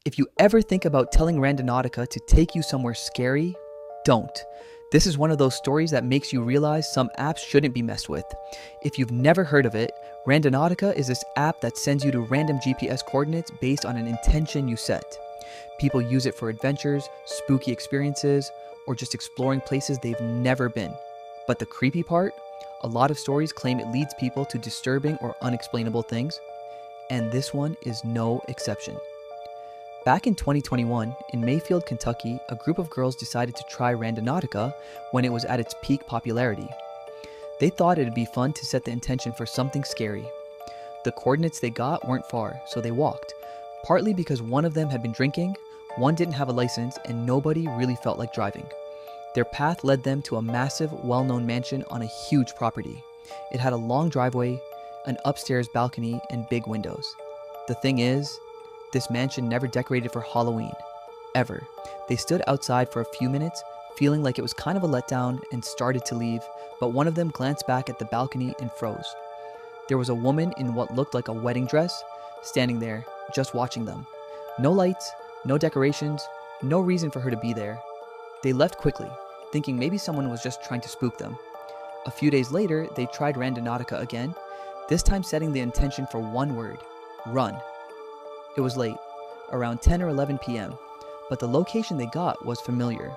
If you ever think about telling Randonautica to take you somewhere scary, don't. This is one of those stories that makes you realize some apps shouldn't be messed with. If you've never heard of it, Randonautica is this app that sends you to random GPS coordinates based on an intention you set. People use it for adventures, spooky experiences, or just exploring places they've never been. But the creepy part? A lot of stories claim it leads people to disturbing or unexplainable things, and this one is no exception. Back in 2021, in Mayfield, Kentucky, a group of girls decided to try Randonautica when it was at its peak popularity. They thought it'd be fun to set the intention for something scary. The coordinates they got weren't far, so they walked, partly because one of them had been drinking, one didn't have a license, and nobody really felt like driving. Their path led them to a massive, well-known mansion on a huge property. It had a long driveway, an upstairs balcony, and big windows. The thing is, this mansion never decorated for Halloween. Ever. They stood outside for a few minutes, feeling like it was kind of a letdown, and started to leave, but one of them glanced back at the balcony and froze. There was a woman in what looked like a wedding dress, standing there, just watching them. No lights, no decorations, no reason for her to be there. They left quickly, thinking maybe someone was just trying to spook them. A few days later, they tried Randonautica again, this time setting the intention for one word: run. It was late, around 10 or 11 p.m., but the location they got was familiar: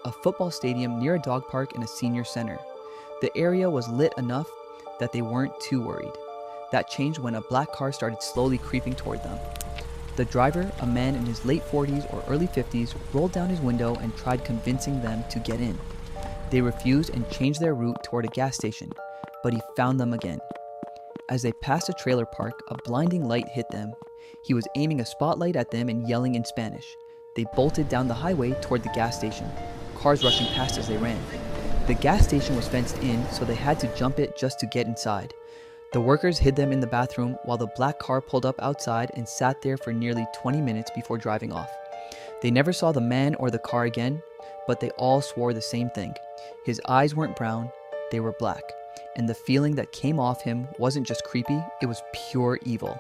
a football stadium near a dog park and a senior center. The area was lit enough that they weren't too worried. That changed when a black car started slowly creeping toward them. The driver, a man in his late 40s or early 50s, rolled down his window and tried convincing them to get in. They refused and changed their route toward a gas station, but he found them again. As they passed a trailer park, a blinding light hit them. He was aiming a spotlight at them and yelling in Spanish. They bolted down the highway toward the gas station, cars rushing past as they ran. The gas station was fenced in, so they had to jump it just to get inside. The workers hid them in the bathroom while the black car pulled up outside and sat there for nearly 20 minutes before driving off. They never saw the man or the car again, but they all swore the same thing. His eyes weren't brown, they were black. And the feeling that came off him wasn't just creepy, it was pure evil.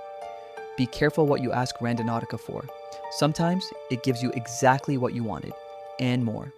Be careful what you ask Randonautica for. Sometimes it gives you exactly what you wanted, and more.